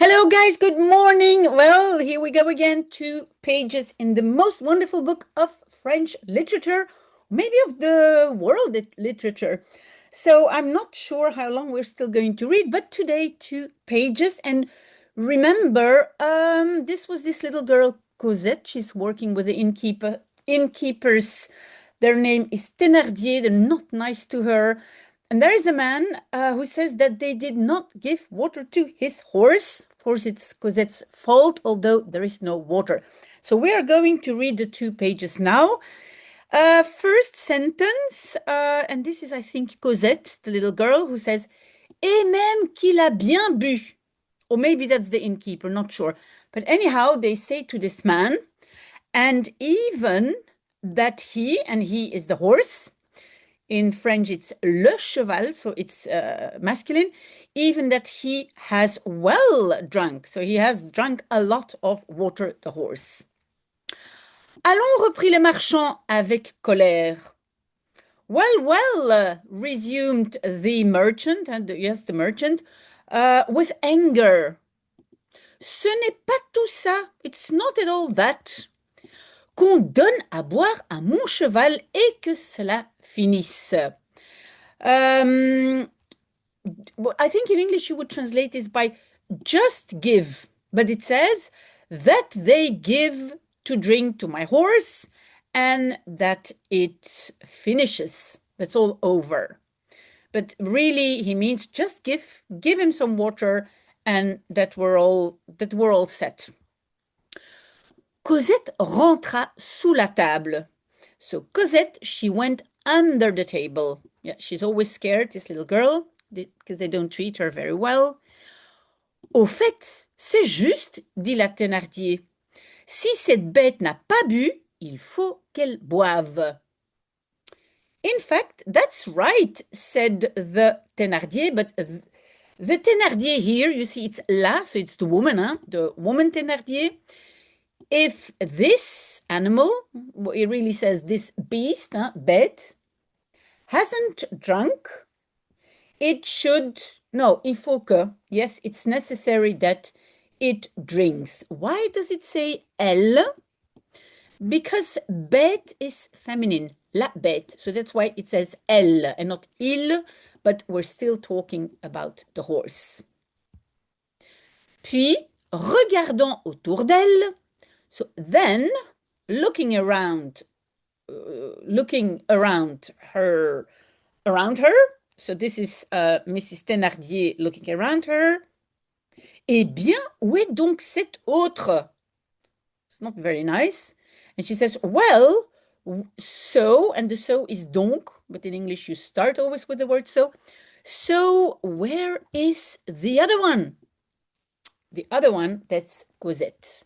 Hello, guys. Good morning. Well, here we go again. 2 pages in the most wonderful book of French literature, maybe of the world literature. So I'm not sure how long we're still going to read, but today 2 pages. And remember, this was this little girl, Cosette. She's working with the innkeepers. Their name is Thénardier. They're not nice to her. And there is a man who says that they did not give water to his horse. Of course, it's Cosette's fault, although there is no water. So we are going to read the 2 pages now. First sentence, and this is, I think, Cosette, the little girl, who says, "Et même qu'il a bien bu." Or maybe that's the innkeeper, not sure. But anyhow, they say to this man, and even that he, and he is the horse, in French, it's le cheval, so it's masculine, even that he has well drunk. So he has drunk a lot of water, the horse. Allons, reprit le marchand avec colère. Well, resumed the merchant, yes, the merchant, with anger. Ce n'est pas tout ça, it's not at all that. Qu'on donne à boire à mon cheval et que cela finisse. I think in English you would translate this by just give, but it says that they give to drink to my horse and that it finishes. That's all over. But really he means just give him some water and that we're all set. Cosette rentra sous la table. So Cosette, she went under the table. Yeah, she's always scared, this little girl, because they don't treat her very well. Au fait, c'est juste, dit la Thénardier. Si cette bête n'a pas bu, il faut qu'elle boive. In fact, that's right, said the Thénardier, but the Thénardier here, you see, it's la, so it's the woman, the woman Thénardier. If this animal, it really says this beast, bête, hasn't drunk, it should, no, il faut que, yes, it's necessary that it drinks. Why does it say elle? Because bête is feminine, la bête. So that's why it says elle and not il, but we're still talking about the horse. Puis, regardant autour d'elle, so then, looking around her, so this is Mrs. Thénardier looking around her. Eh bien, où est donc cette autre? It's not very nice. And she says, well, so, and the so is donc, but in English you start always with the word so. So, where is the other one? The other one, that's Cosette.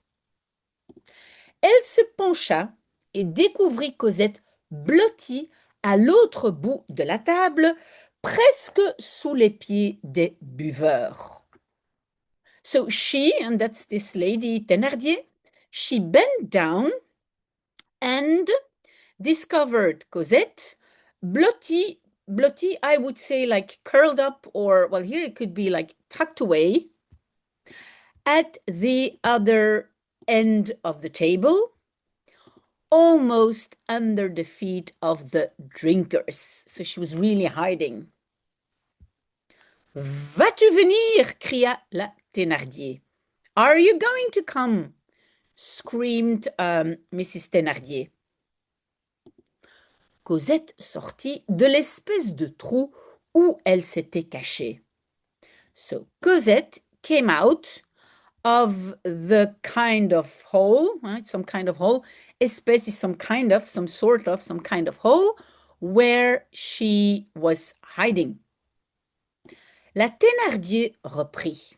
Elle se pencha et découvrit Cosette blottie à l'autre bout de la table, presque sous les pieds des buveurs. So she, and that's this lady Thénardier, she bent down and discovered Cosette blottie, I would say like curled up, or, well, here it could be like tucked away at the other end of the table, almost under the feet of the drinkers. So she was really hiding. Vas-tu venir? Cria la Thénardier. Are you going to come? Screamed Mrs. Thénardier. Cosette sortit de l'espèce de trou où elle s'était cachée. So Cosette came out of the kind of hole, right? Some kind of hole. Espèce is some sort of hole where she was hiding. La Thénardier reprit.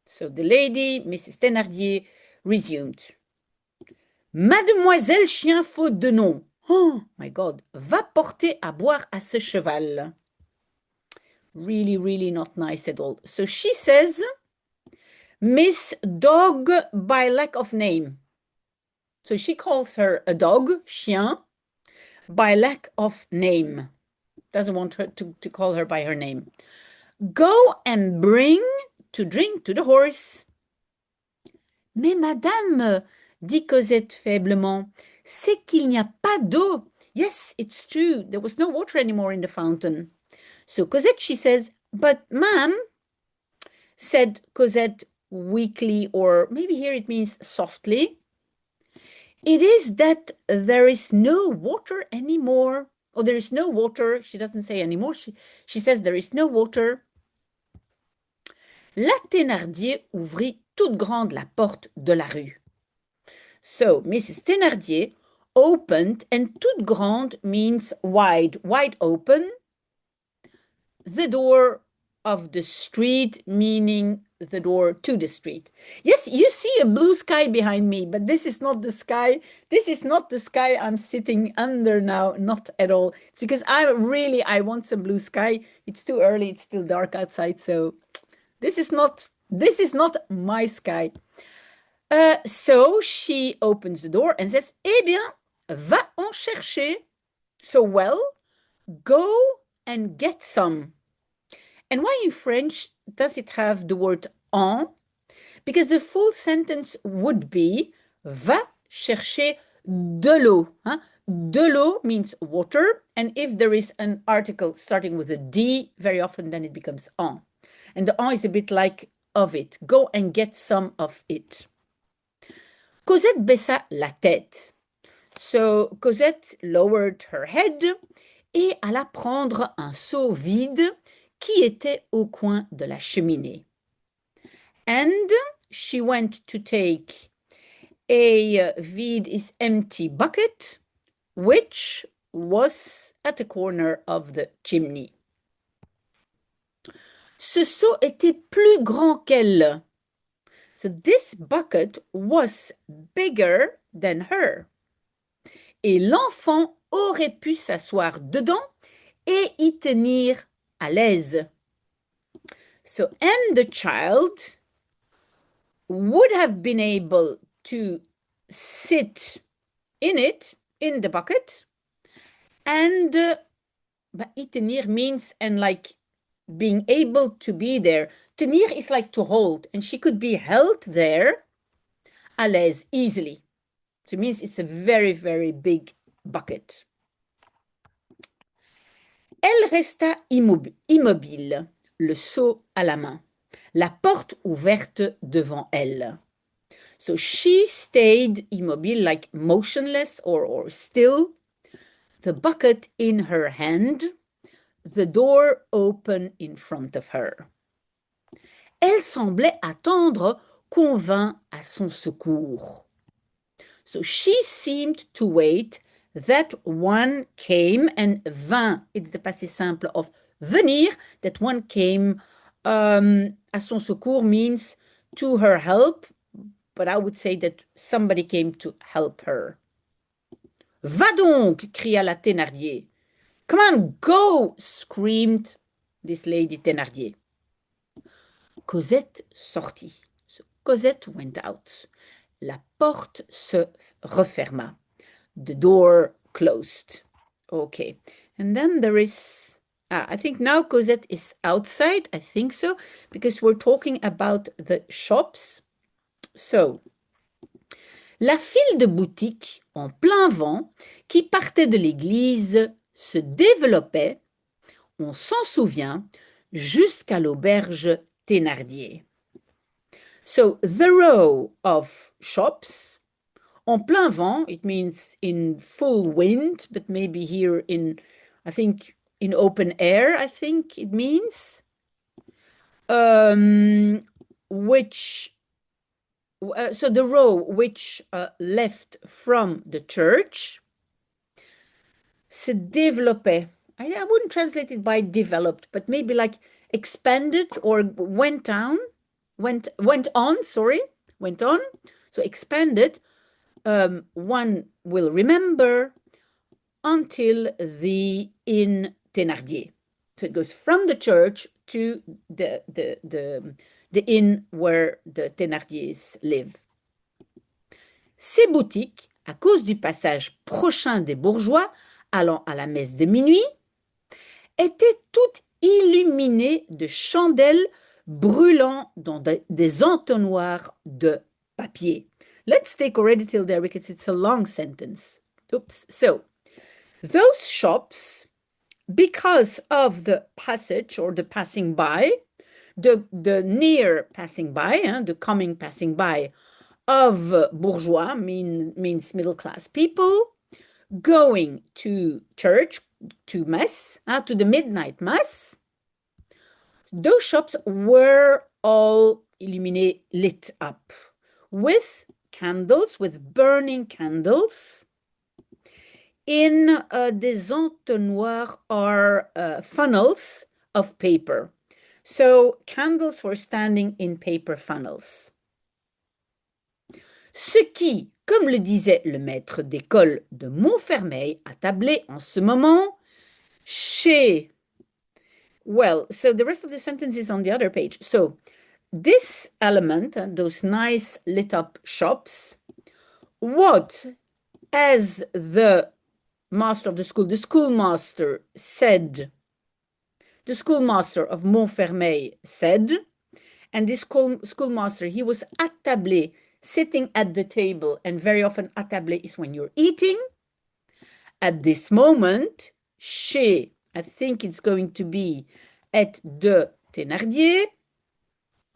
So the lady, Mrs. Thénardier, resumed. Mademoiselle chien faute de nom, oh my God, va porter à boire à ce cheval. Really, really not nice at all. So she says, Miss Dog by lack of name. So she calls her a dog, chien, by lack of name. Doesn't want her to call her by her name. Go and bring to drink to the horse. Mais madame, dit Cosette faiblement, c'est qu'il n'y a pas d'eau. Yes, it's true. There was no water anymore in the fountain. So Cosette, she says, but ma'am, said Cosette weakly, or maybe here it means softly, it is that there is no water anymore. Oh, there is no water. She doesn't say anymore. She says there is no water. La Thénardier ouvrit toute grande la porte de la rue. So Mrs. Thénardier opened, and toute grande means wide, wide open, the door of the street, meaning the door to the street. Yes, you see a blue sky behind me, but this is not the sky. This is not the sky I'm sitting under now, not at all. It's because I want some blue sky. It's too early, it's still dark outside, so this is not my sky. So she opens the door and says, eh bien, va en chercher. So, well, go and get some. And why in French does it have the word en? Because the full sentence would be, va chercher de l'eau. Huh? De l'eau means water, and if there is an article starting with a D, very often then it becomes en. And the en is a bit like of it. Go and get some of it. Cosette baissa la tête. So Cosette lowered her head et alla prendre un seau vide qui était au coin de la cheminée. And she went to take a vide is empty bucket, which was at the corner of the chimney. Ce seau était plus grand qu'elle. So this bucket was bigger than her. Et l'enfant aurait pu s'asseoir dedans et y tenir à l'aise. So, and the child would have been able to sit in it, in the bucket, and y tenir means, and like being able to be there. Tenir is like to hold, and she could be held there à l'aise, easily. So it means it's a very, very big bucket. Elle resta immobile, le seau à la main, la porte ouverte devant elle. So she stayed immobile, like motionless or still, the bucket in her hand, the door open in front of her. Elle semblait attendre qu'on vînt à son secours. So she seemed to wait that one came, and vint, it's the passé simple of venir, that one came à son secours means to her help, but I would say that somebody came to help her. Va donc, cria la Thénardier. Come on, go, screamed this lady Thénardier. Cosette sortit. So Cosette went out. La porte se referma. The door closed. Okay. And then there is, I think now Cosette is outside. I think so, because we're talking about the shops. So, la file de boutiques en plein vent qui partait de l'église se développait, on s'en souvient, jusqu'à l'auberge Thénardier. So, the row of shops, en plein vent, it means in full wind, but maybe here in, I think, in open air, I think it means, which, so the row which left from the church, se développait. I wouldn't translate it by developed, but maybe like expanded or went on. So expanded, one will remember, until the inn Thénardier. So it goes from the church to the inn where the Thénardiers live. Ces boutiques, à cause du passage prochain des bourgeois allant à la messe de minuit, étaient toutes illuminées de chandelles brûlant dans des entonnoirs de papier. Let's take already till there because it's a long sentence. Oops. So, those shops, because of the passage or the passing by, the near passing by, the coming passing by of bourgeois means middle class people going to church, to mass, to the midnight mass, those shops were all illuminated, lit up with candles, with burning candles. In des entonnoirs are funnels of paper. So candles were standing in paper funnels. Ce qui, comme le disait le maître d'école de Montfermeil, attablé en ce moment chez... Well, so the rest of the sentence is on the other page. So this element, those nice lit up shops, what, as the master of the schoolmaster said, the schoolmaster of Montfermeil said, and this schoolmaster, he was attablé, sitting at the table, and very often attablé is when you're eating. At this moment, chez, I think it's going to be at de Thénardier.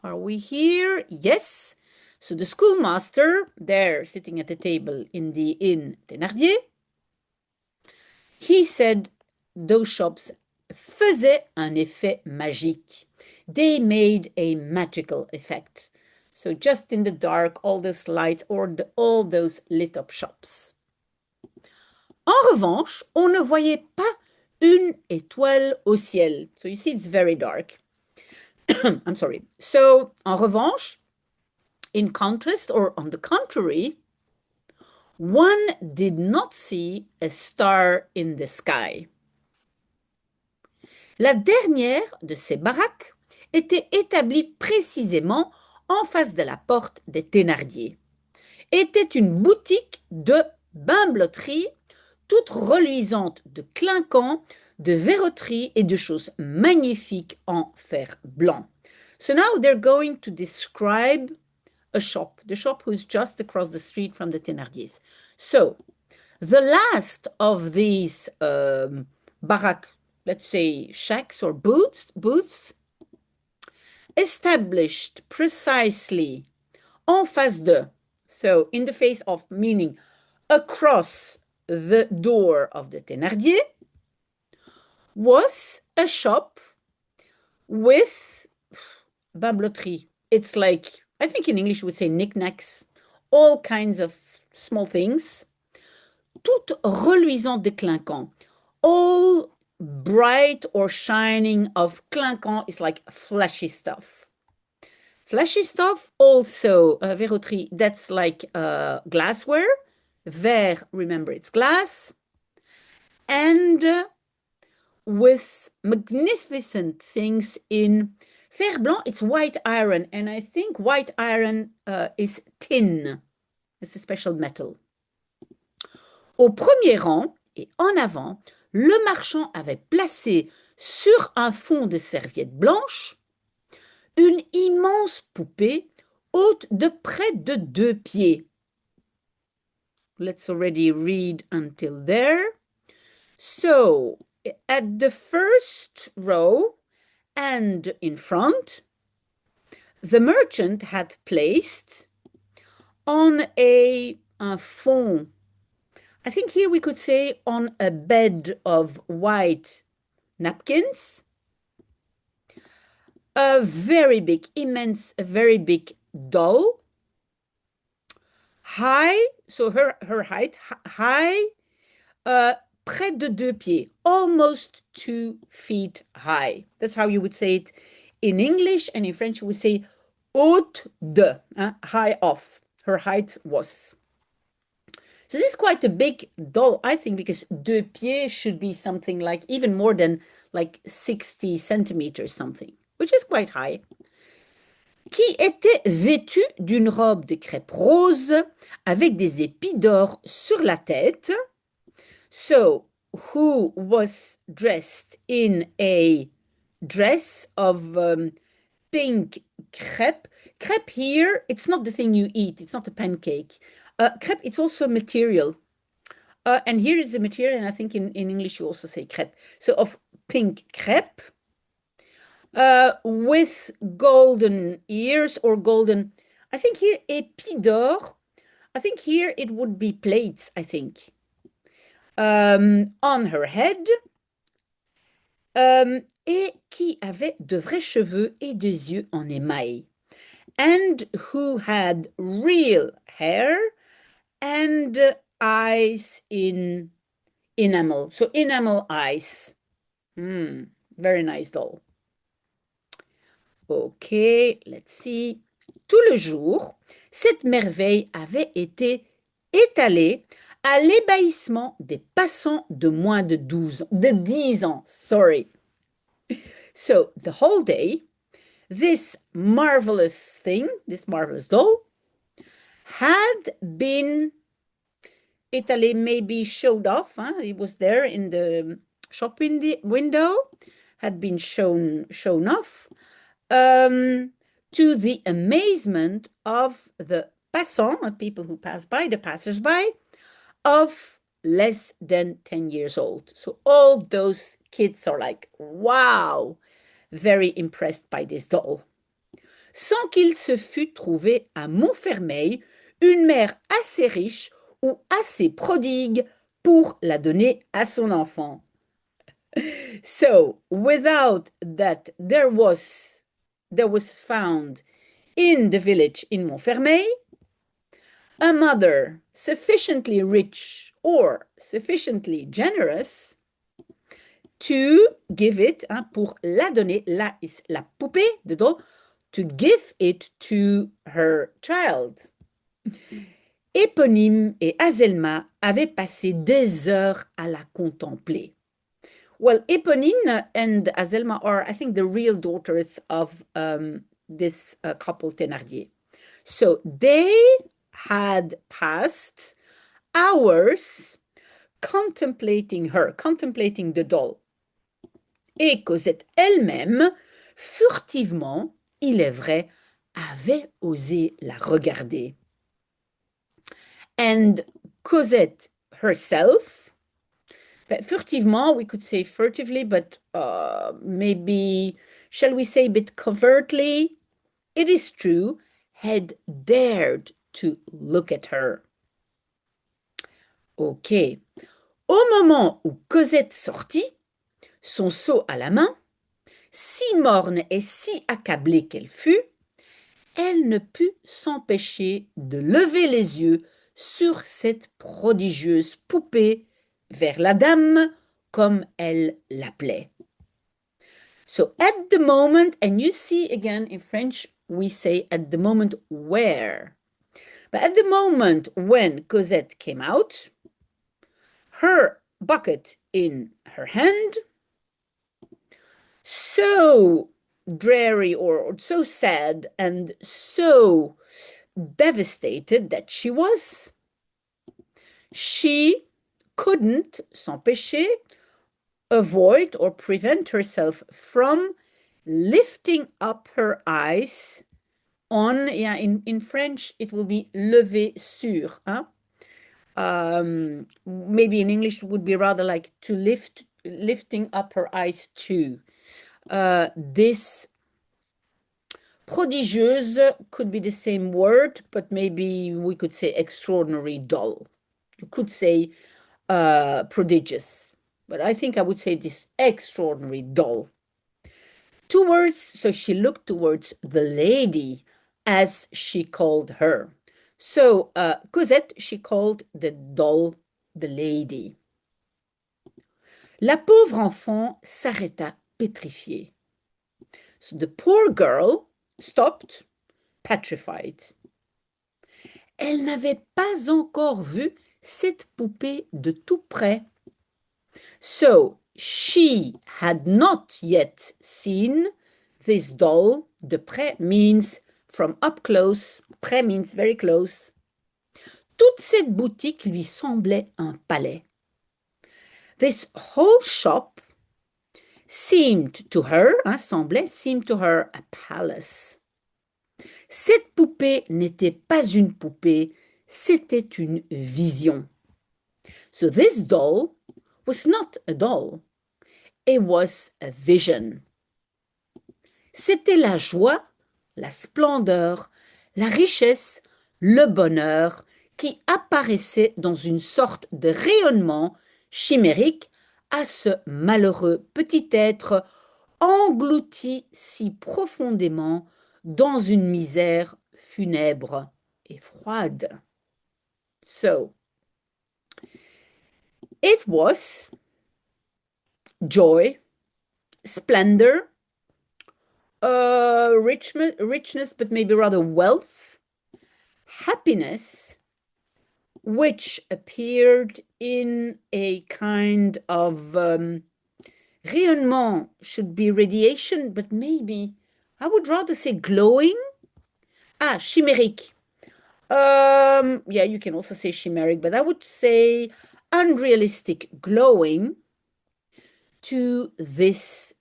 Are we here? Yes. So the schoolmaster, there sitting at the table in the inn Thénardier, he said those shops faisaient un effet magique. They made a magical effect. So just in the dark, all those lights or all those lit up shops. En revanche, on ne voyait pas une étoile au ciel. So you see, it's very dark. I'm sorry. So, en revanche, in contrast or on the contrary, one did not see a star in the sky. La dernière de ces baraques était établie précisément en face de la porte des Thénardier. Était une boutique de bimbeloterie, toute reluisante de clinquants, de verroteries et de choses magnifiques en fer blanc. So now they're going to describe a shop, the shop who's just across the street from the Thénardiers. So, the last of these baraques, let's say shacks or booths, established precisely en face de, so in the face of, meaning across the door of the Thénardier, was a shop with bimbeloterie. It's like, I think in English we would say knickknacks, all kinds of small things, toutes reluisantes de clinquant, all bright or shining of clinquant is like flashy stuff. Flashy stuff, also verroterie, that's like glassware. Verre, remember it's glass. And with magnificent things in fer blanc, it's white iron. And I think white iron is tin. It's a special metal. Au premier rang et en avant, le marchand avait placé sur un fond de serviette blanche une immense poupée haute de près de 2 pieds. Let's already read until there. So, at the first row and in front, the merchant had placed on un fond, I think here we could say on a bed of white napkins, a very big, immense, a very big doll, high, so her height, high, près de 2 pieds, almost 2 feet high. That's how you would say it in English, and in French you would say haute de, high off. Her height was. So this is quite a big doll, I think, because 2 pieds should be something like even more than like 60 centimeters something, which is quite high. Qui était vêtue d'une robe de crêpe rose avec des épis d'or sur la tête. So, who was dressed in a dress of pink crêpe. Crepe here, it's not the thing you eat. It's not a pancake. Crepe, it's also material. And here is the material, and I think in English you also say crepe. So of pink crepe with golden ears or golden, I think here, épis d'or. I think here it would be plates, I think. On her head. Et qui avait de vrais cheveux et des yeux en émail. And who had real hair and eyes in enamel. So enamel eyes. Very nice doll. Ok, let's see. Tout le jour, cette merveille avait été étalée à l'ébahissement des passants de moins de 10 ans. Sorry. So the whole day, this marvelous thing, this marvelous doll, had been étalé, maybe showed off. It was there in the shop window, had been shown off to the amazement of the passants, people who pass by, the passers-by, of less than 10 years old. So all those kids are like, wow, very impressed by this doll. Sans qu'il se fût trouvé à Montfermeil une mère assez riche ou assez prodigue pour la donner à son enfant. So, without that, there was found in the village in Montfermeil a mother sufficiently rich or sufficiently generous to give it, pour la donner, là is la poupée de doll, to give it to her child. Éponyme et Azelma avaient passé des heures à la contempler. Well, Éponine and Azelma are, I think, the real daughters of this couple Thénardier. So they had passed hours contemplating her, contemplating the doll. Et Cosette elle-même, furtivement, il est vrai, avait osé la regarder. And Cosette herself, furtivement, we could say furtively, but maybe, shall we say a bit covertly? It is true, had dared to look at her. Ok. Au moment où Cosette sortit, son seau à la main, si morne et si accablée qu'elle fut, elle ne put s'empêcher de lever les yeux sur cette prodigieuse poupée vers la dame, comme elle l'appelait. So at the moment, and you see again in French, we say at the moment where. But at the moment when Cosette came out, her bucket in her hand, so dreary or so sad and so devastated that she was, she couldn't s'empêcher, avoid or prevent herself from lifting up her eyes on, in French it will be lever sur, maybe in English it would be rather like to lifting up her eyes to. This prodigieuse could be the same word, but maybe we could say extraordinary doll. You could say prodigious, but I think I would say this extraordinary doll. Towards, so she looked towards the lady, as she called her. So Cosette, she called the doll the lady. La pauvre enfant s'arrêta pétrifiée. So the poor girl stopped, petrified. Elle n'avait pas encore vu cette poupée de tout près. So she had not yet seen this doll. De près means from up close. Près means very close. Toute cette boutique lui semblait un palais. This whole shop seemed to her, seemed to her a palace. Cette poupée n'était pas une poupée, c'était une vision. So this doll was not a doll, it was a vision. C'était la joie, la splendeur, la richesse, le bonheur qui apparaissaient dans une sorte de rayonnement chimérique à ce malheureux petit être englouti si profondément dans une misère funèbre et froide. So, it was joy, splendor, richness, but maybe rather wealth, happiness, which appeared in a kind of rayonnement should be radiation, but maybe I would rather say glowing. Ah, chimérique. Yeah, you can also say chimeric, but I would say unrealistic glowing to this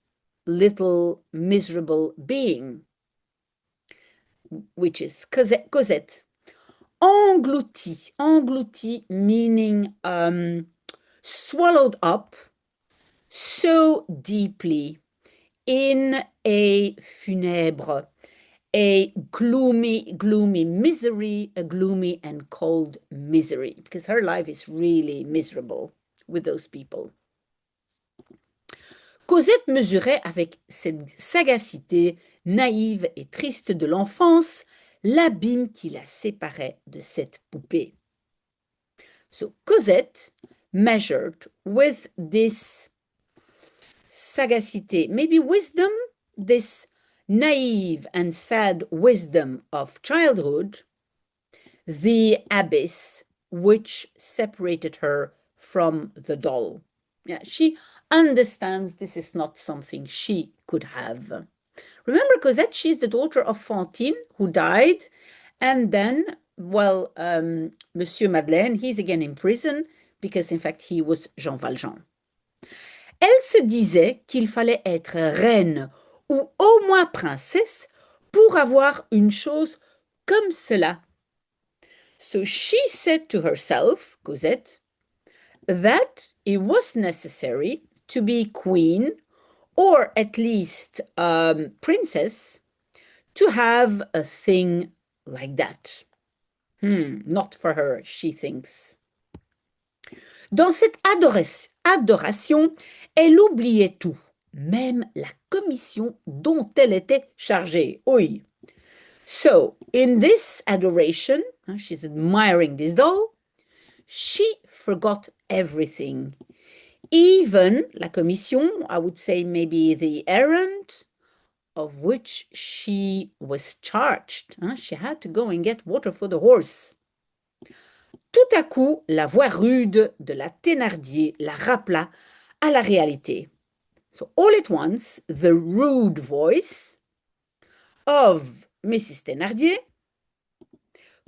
little miserable being, which is Cosette. Englouti meaning swallowed up so deeply in a funèbre, a gloomy misery, a gloomy and cold misery, because her life is really miserable with those people. Cosette mesurait avec cette sagacité naïve et triste de l'enfance l'abîme qui la séparait de cette poupée. So Cosette measured with this sagacité, maybe wisdom, this naive and sad wisdom of childhood, the abyss which separated her from the doll. Yeah, she understands this is not something she could have. Remember Cosette, she's the daughter of Fantine, who died, and then, well, Monsieur Madeleine, he's again in prison, because in fact he was Jean Valjean. Elle se disait qu'il fallait être reine ou au moins princesse pour avoir une chose comme cela. So she said to herself, Cosette, that it was necessary to be queen or at least princess to have a thing like that. Not for her, she thinks. Dans cette adoration, elle oubliait tout, même la commission dont elle était chargée. Oui. So, in this adoration, she's admiring this doll, she forgot everything. Even la commission, I would say maybe the errand of which she was charged. She had to go and get water for the horse. Tout à coup, la voix rude de la Thénardier la rappela à la réalité. So all at once, the rude voice of Mrs. Thénardier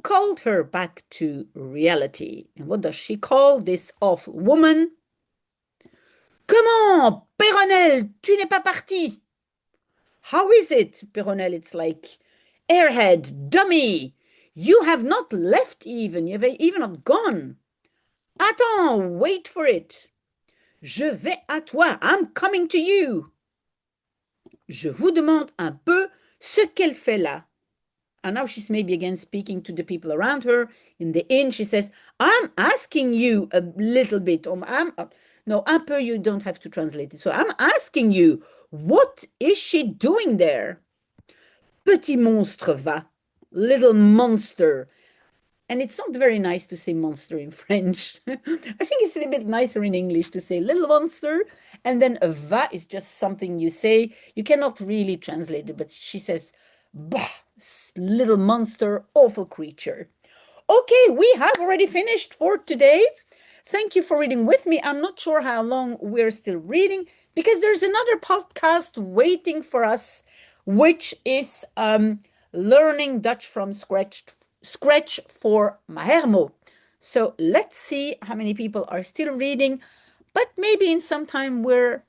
called her back to reality. And what does she call this awful woman? Comment, Péronnelle, tu n'es pas parti? How is it, Péronnelle? It's like, airhead, dummy, you have not left even, you have even not gone. Attends, wait for it. Je vais à toi, I'm coming to you. Je vous demande un peu ce qu'elle fait là. And now she's maybe again speaking to the people around her in the inn. She says, I'm asking you a little bit. No, un peu, you don't have to translate it. So I'm asking you, what is she doing there? Petit monstre va, little monster. And it's not very nice to say monster in French. I think it's a little bit nicer in English to say little monster. And then a va is just something you say. You cannot really translate it, but she says, bah, little monster, awful creature. Okay, we have already finished for today. Thank you for reading with me. I'm not sure how long we're still reading because there's another podcast waiting for us, which is learning Dutch from scratch for Mahermo. So let's see how many people are still reading, but maybe in some time we're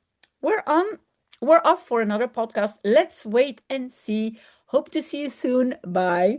off for another podcast. Let's wait and see. Hope to see you soon. Bye.